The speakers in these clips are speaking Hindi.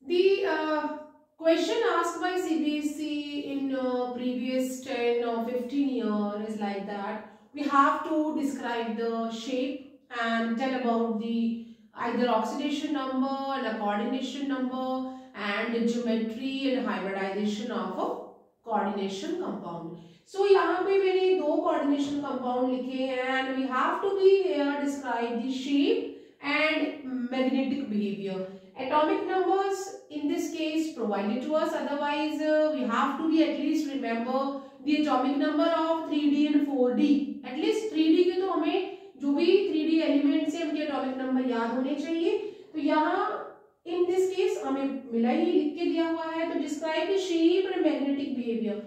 The question asked by CBSE in previous 10 or 15 years is like that. We have to describe the shape and tell about the either oxidation number and a coordination number and the geometry and hybridization of a coordination compound. So यहाँ पे मैंने दो coordination compound लिखे हैं and we have to be here describe the shape and magnetic behavior. Atomic numbers in this case provided to us, otherwise we have to be at least remember the atomic number of 3D and 4D. At least 3D के तो हमें जो भी 3D एलिमेंट्स है उनके एटॉमिक नंबर याद होने चाहिए. तो यहाँ इन दिस केस हमें मिला ही लिख के दिया हुआ है. तो describe the shape and magnetic behaviour.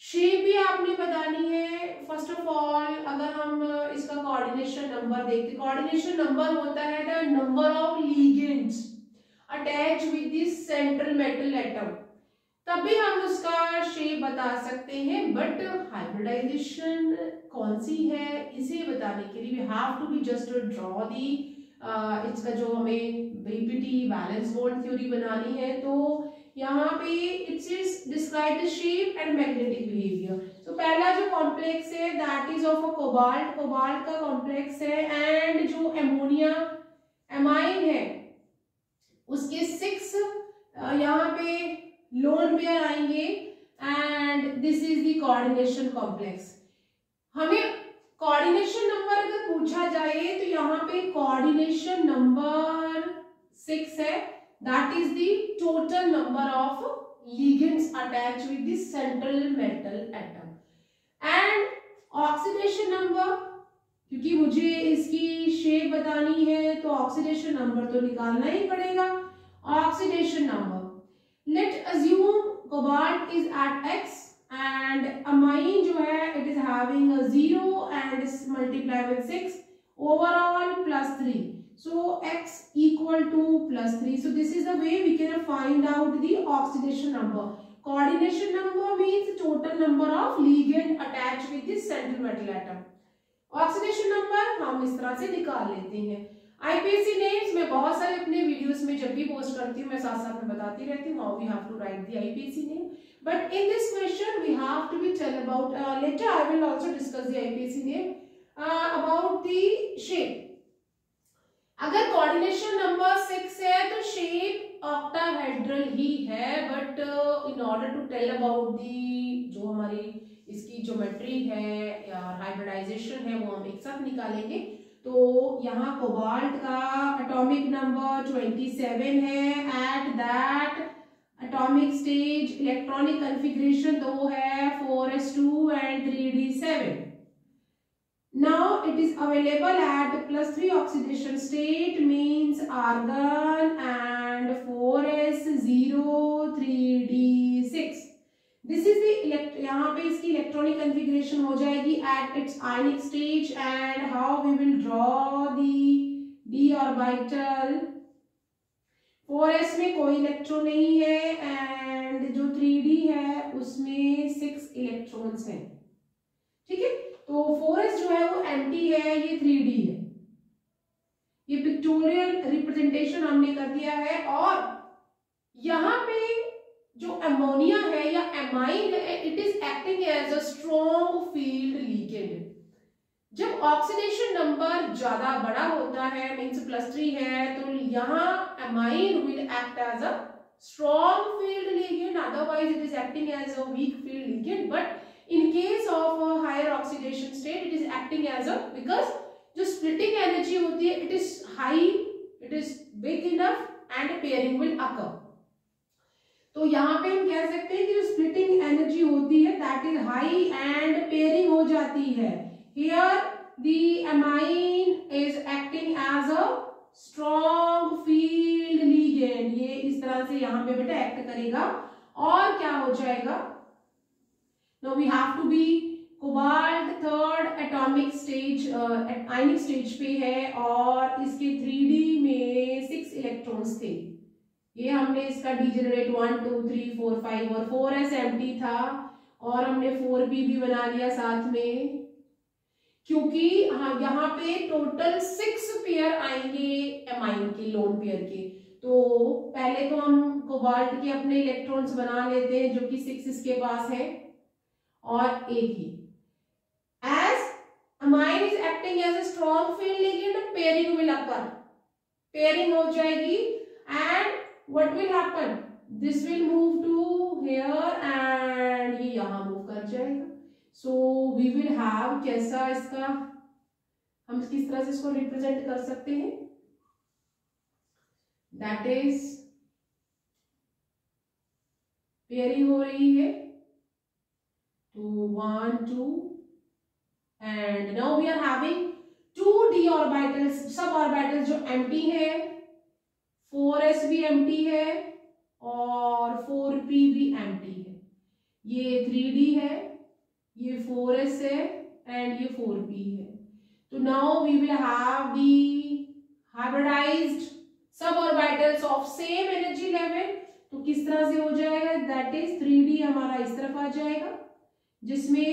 Shape भी आपने बतानी है. फर्स्ट ऑफ ऑल अगर हम इसका कोऑर्डिनेशन नंबर देखते, कोऑर्डिनेशन नंबर होता है the number of ligands attach with this central metal atom, तभी हम उसका शेप बता सकते हैं. बट हाइब्रिडाइजेशन कौन सी है इसे बताने के लिए we have to be just draw the इसका जो हमें बीपीटी बैलेंस बॉन्ड थ्योरी बनानी है. तो यहाँ पे it's is describe the shape and magnetic behaviour. तो पहला जो कॉम्प्लेक्स है that is of a cobalt. Cobalt का कॉम्प्लेक्स है एंड जो एमोनिया एमाइन है उसके 6 यहाँ पे लोन पेयर आएंगे and this is the coordination complex. हमें कोऑर्डिनेशन नंबर अगर पूछा जाए तो यहाँ पे कोऑर्डिनेशन नंबर 6 है. That is the total number of ligands attach with the central metal atom. And oxidation number, क्योंकि मुझे इसकी शेप बतानी है तो ऑक्सीडेशन नंबर तो निकालना ही पड़ेगा. Oxidation number, let assume cobalt is at x and amine जो है it is having a 0 and is multiplied with 6 overall plus 3. So x equal to plus 3. So this is the way we can find out the oxidation number. Coordination number means total number of ligand attached with this central metal atom. Oxidation number हम इस तरह से निकाल लेते हैं. आईपीएससी नेम्स में बहुत सारे अपने वीडियोस में जब भी पोस्ट करती हूँ मैं साथ साथ में बताती रहती हूँ how we have to write the IUPAC name. But in this question we have to be tell about later I will also discuss the IUPAC name about the shape. अगर कोऑर्डिनेशन नंबर 6 है तो शेप ऑक्टाहेड्रल ही है. But in order to tell about the जो हमारी इसकी ज्योमेट्री है या हाइब्रिडाइजेशन है वो हम एक साथ निकालेंगे. तो यहाँ कोबाल्ट का एटॉमिक नंबर 27 है. At that atomic stage electronic configuration 2 है, 4s2 and 3d7. Now it is available at +3 oxidation state means argon and 4s0 3d6. This is the यहाँ पे इसकी इलेक्ट्रॉनिक कॉन्फ़िगरेशन हो जाएगी at its ionic stage. And how we will draw the d orbital. 4s में कोई इलेक्ट्रॉन नहीं है एंड जो 3d है उसमें 6 इलेक्ट्रॉन्स हैं. ठीक है, तो 4s जो है वो एम्प्टी है, ये 3d है. ये पिक्टोरियल रिप्रेजेंटेशन हमने कर दिया है. और यहाँ पे जो अमोनिया है या एमाइन है it is acting as a strong field ligand. जब ऑक्सीडेशन नंबर ज्यादा बड़ा होता है मींस +3 है तो यहाँ amine will act as a strong field ligand, otherwise it is acting as a weak field ligand. But in case of a higher oxidation state it is acting as a, because जो splitting energy होती है it is high, it is big enough and pairing will occur. तो यहाँ पे हम कह सकते हैं कि जो splitting energy होती है that is high and pairing हो जाती है. Here the amine is acting as a strong field ligand. ये इस तरह से यहाँ पे बेटा एक्ट करेगा और क्या हो जाएगा. Now we have to be cobalt 3rd atomic stage ionic stage पे है और इसके 3d में 6 इलेक्ट्रॉन्स थे. ये हमने इसका डिजेनरेट 1 2 3 4 5 और 4s एम्प्टी था और हमने 4p भी बना लिया साथ में, क्योंकि हाँ यहाँ पे टोटल 6 पेयर आएंगे एमाइन के लोन पेयर के. तो पहले तो हम कोबाल्ट के अपने इलेक्ट्रॉन्स बना लेते हैं, जो कि 6 इसके पास है और एक ही। As amine is acting as a strong field ligand, pairing will occur, pairing हो जाएगी and what will happen, this will move to here and ये यहाँ move कर जाएगा। so we will have कैसा इसका हम किस तरह से इसको रिप्रेजेंट कर सकते हैं, that is pairing हो रही है 2 1 2 and now we are having 2d orbitals, सब orbitals जो empty है, 4s भी empty है और 4p भी empty है। ये 3d है, ये 4s है and ये 4p है। तो now we will have the hybridized suborbitals of same energy level। तो किस तरह से हो जाएगा, that is 3d हमारा इस तरफ आ जाएगा जिसमें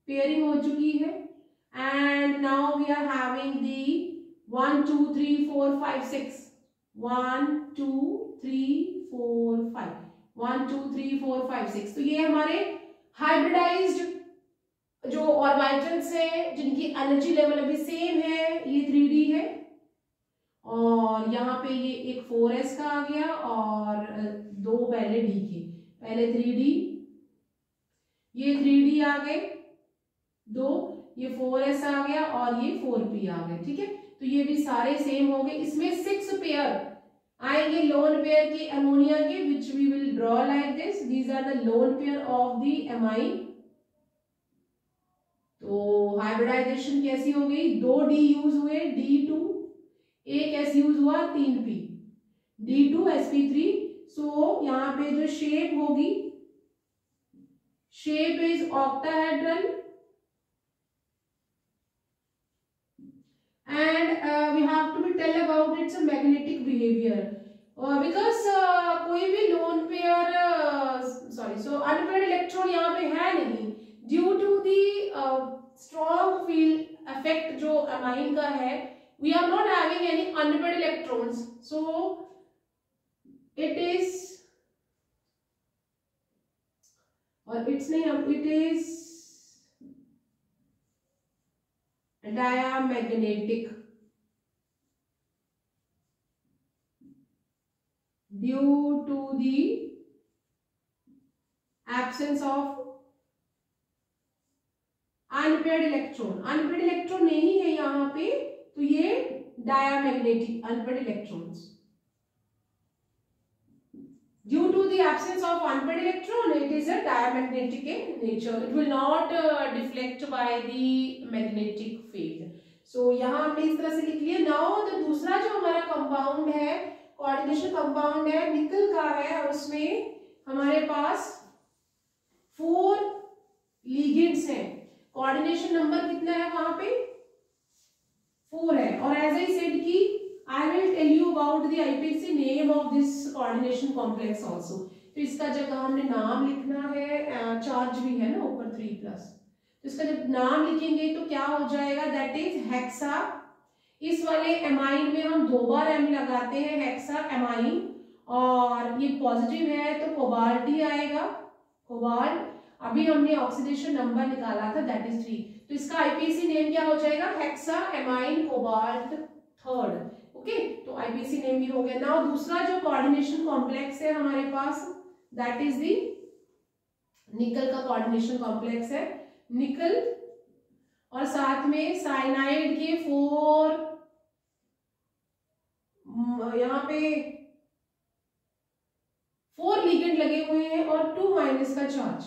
पेयरिंग हो चुकी है and now we are having the 1 2 3 4 5 6 1 2 3 4 5 1 2 3 4 5 6। तो ये हमारे हाइब्रिडाइज्ड जो ऑर्बिटल्स है जिनकी एनर्जी लेवल अभी सेम है, ये 3d है और यहाँ पे ये एक 4s का आ गया और दो पहले d के, पहले 3d, ये 3d आ गए दो, ये 4s आ गया और ये 4p आ गए। ठीक है, तो ये भी सारे सेम हो गए। इसमें 6 पेयर आएंगे लोन पेयर के अमोनिया के, which we will draw like this, these are the lone pair of the amine. तो हाइब्रिडाइजेशन कैसी हो गई, 2d यूज हुए, d2, एक s यूज हुआ, 3p, d2sp3। सो यहाँ पे जो शेप होगी, shape is octahedral and we have to be tell about its magnetic behavior because कोई भी lone pair so unpaired electron यहाँ पे है नहीं due to the strong field effect जो amine का है, we are not having any unpaired electrons, so it is और it's नहीं, it is diamagnetic due to the absence of unpaired electron। unpaired electron नहीं है यहाँ पे, तो ये diamagnetic unpaired electrons। Due to the absence of unpaired electron, it is a diamagnetic in nature. It will not deflect by the magnetic field. So यहाँ हमने इस तरह से लिख लिया। Now the दूसरा जो हमारा कंपाउंड है, कोऑर्डिनेशन कंपाउंड है, निकल का है और उसमें हमारे पास 4 लिगेंड्स हैं। कोऑर्डिनेशन नंबर कितना है वहां पे, 4 है। और एज आई सेड कि I will tell you about the IPC name of this coordination complex also। तो इसका जब हमने नाम लिखना है, चार्ज भी है ना ऊपर 3+, तो इसका जब नाम लिखेंगे तो क्या हो जाएगा, दैट इज हेक्सा। इस वाले एमाइन में हम 2 बार m लगाते हैं, हेक्सा एमाइन, और ये पॉजिटिव है तो कोबाल्ट ही आएगा, कोबाल्ट। अभी हमने ऑक्सीडेशन नंबर निकाला था, दैट इज 3। तो इसका आईपीसी नेम क्या हो जाएगा, hexa amine cobalt 3rd। Okay, तो आईपीसी नेम भी हो गया। नाउ दूसरा जो कोऑर्डिनेशन कॉम्प्लेक्स है हमारे पास, दैट इज दी निकल का कोऑर्डिनेशन कॉम्प्लेक्स है, निकल, और साथ में साइनाइड के 4 यहाँ पे 4 लिगेंड लगे हुए हैं और 2- का चार्ज।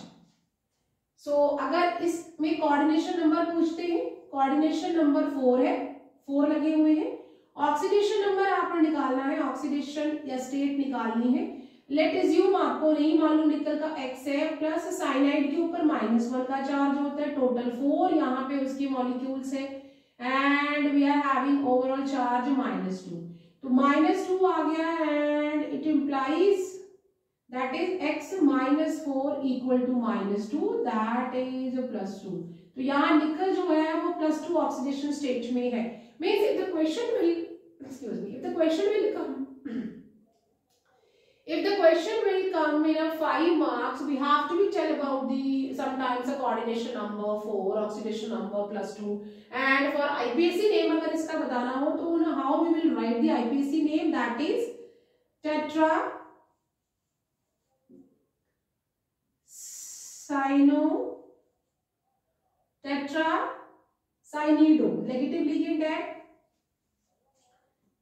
सो अगर इसमें कोऑर्डिनेशन नंबर पूछते हैं, कोऑर्डिनेशन नंबर 4 है, 4 लगे हुए हैं। ऑक्सीडेशन नंबर आपको निकालना है, ऑक्सीडेशन या स्टेट निकालनी है। लेट अज्यूम आपको नहीं मालूम निकल का x है, प्लस साइनाइड के ऊपर -1 का चार्ज होता है, टोटल 4 यहाँ पे उसके मॉलिक्यूल्स है, and we are having overall charge -2। तो -2 आ गया and it implies that is x -4 equal to -2, that is +2। तो यहाँ निकल जो है वो +2 ऑक्सीडेशन स्टेट में है। Means if the question will, excuse me, if the question will come, If the question will come in a 5 marks, we have to be tell about the sometimes a coordination number 4, oxidation number +2, and for IPSC name अगर इसका बताना हो तो how we will write the IPSC name, that is tetra cyanide, negative ligand है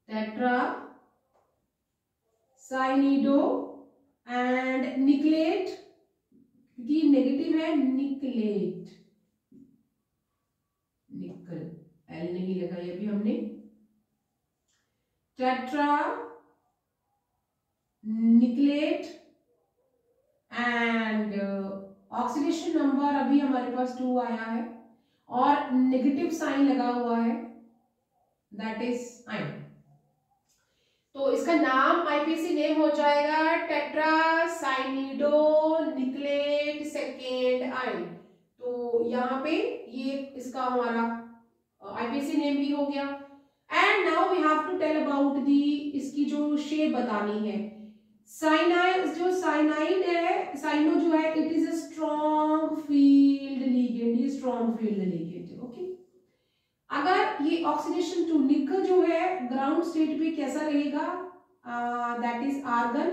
tetra cyanide and निकलेट, क्योंकि नेगेटिव है निकलेट, निकल एल नहीं लगाई अभी हमने, टेट्रा निकलेट एंड ऑक्सीडेशन नंबर अभी हमारे पास 2 आया है और नेगेटिव साइन लगा हुआ है, दैट इज आयन। तो इसका नाम आईपीसी नेम हो जाएगा टेट्रासाइनिडोनिकलेट सेकेंड आयन। तो यहाँ पे ये इसका हमारा आईपीसी नेम भी हो गया। And now we have to tell about the, इसकी जो शेप बतानी है। साइनाइड, जो साइनाइड है, साइनो जो है, it is a strong field ligand, ये स्ट्रॉन्ग फील्ड लिगेंड है। ओके, अगर ये ऑक्सीडेशन टू निकल जो है ग्राउंड स्टेट पे कैसा रहेगा, that is argon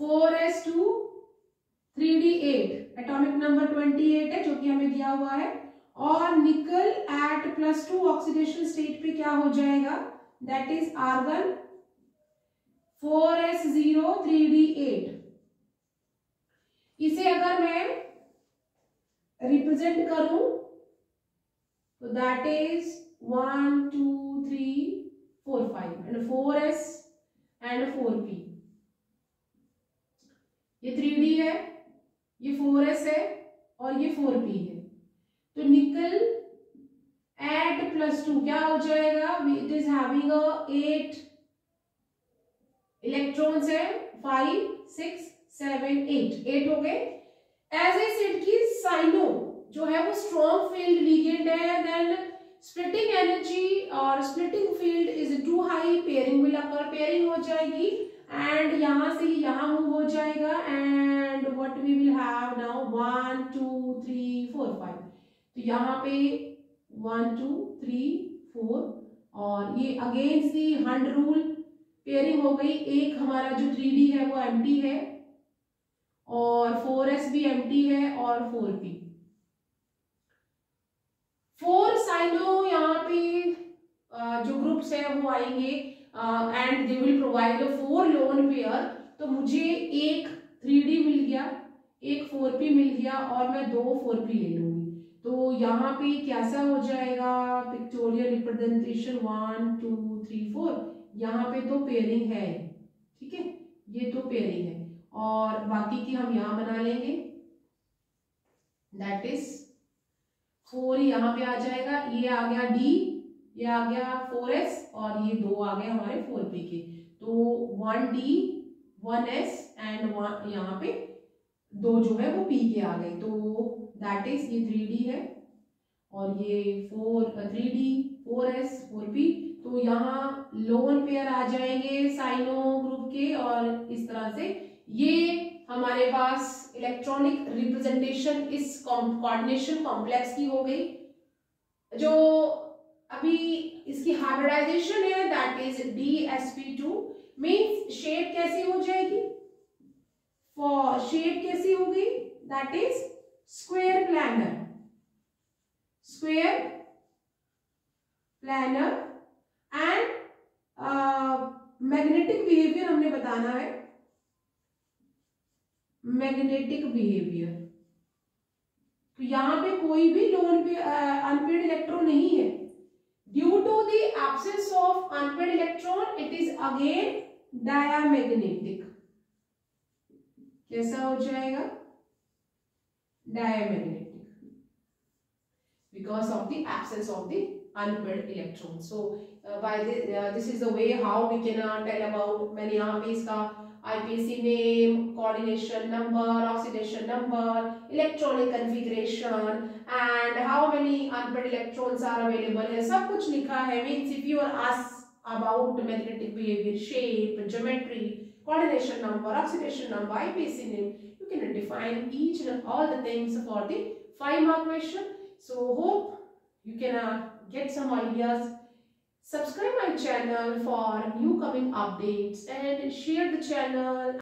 4s2 3d8, atomic number 28 है जो कि हमें दिया हुआ है, और निकल एट +2 ऑक्सीडेशन स्टेट पे क्या हो जाएगा, that is argon 4s0 3d8। इसे अगर मैं रिप्रेजेंट करूं तो that is 1 2 3 4 5 and 4s and 4p। ये 3d है, ये 4s है और ये 4p है। तो निकल एट +2 क्या हो जाएगा, इट इज हैविंग 8 इलेक्ट्रॉन्स है, 5 6 7 8 हो गए। एज ए सेड की साइनो जो है वो स्ट्रॉन्ग फील्ड लिगेंड है, देन स्प्लिटिंग एनर्जी और splitting field is too high, pairing will occur, pairing हो जाएगी एंड यहां से यहां मूव हो जाएगा and what we will have now 1 2 3 4 5। तो यहाँ पे 1 2 3 4 और ये अगेंस्ट दी हंड रूल पेयरिंग हो गई। एक हमारा जो 3d है वो एम्प्टी है और 4s भी एम्प्टी है और 4p। 4 साइनो यहाँ पे जो ग्रुप्स है वो आएंगे and they will provide 4 lone pair. तो मुझे एक 3d मिल गया, एक 4p मिल गया और मैं 2 4p ले लूंगी। तो यहाँ पे कैसा हो जाएगा, पिक्टोरियल रिप्रेजेंटेशन 1 2 3 4, यहाँ पे तो पेयरिंग है, ठीक है, ये तो पेयरिंग है और बाकी की हम यहाँ बना लेंगे, दैट इज 4 यहाँ पे आ जाएगा, ये आ गया d, ये आ गया 4s और ये 2 आ गए हमारे 4p के। तो 1d 1s एंड यहाँ पे 2 जो है वो p के आ गए। तो दैट इज ये 3d है और ये 3d 4s 4p। तो यहाँ लोन पेयर आ जाएंगे साइनो ग्रुप के और इस तरह से ये हमारे पास इलेक्ट्रॉनिक रिप्रेजेंटेशन इस कोऑर्डिनेशन कॉम्प्लेक्स की हो गई। जो अभी इसकी हाइब्रिडाइजेशन है that is DsP2, means shape कैसी हो जाएगी, फॉर शेप कैसी होगी, that is square planar, square planar and magnetic behaviour हमने बताना है, मैग्नेटिक बिहेवियर। तो यहां पे कोई भी लोन पे अनपेड इलेक्ट्रॉन नहीं है, due to the absence of unpaired electron it is again diamagnetic. कैसा हो जाएगा, diamagnetic, because of the absence of the unpaired electron. So by this is the way how we can tell about many यहाँ पे इसका IPC name, coordination number, oxidation number, electronic configuration and how many unpaired electrons are available है, सब कुछ लिखा है। Means if you are asked about the magnetic behavior, shape, geometry, coordination number, oxidation number, IPC name. You can define each and all the things for the 5-mark question. So hope you can get some ideas. Subscribe my channel for new coming updates and share the channel.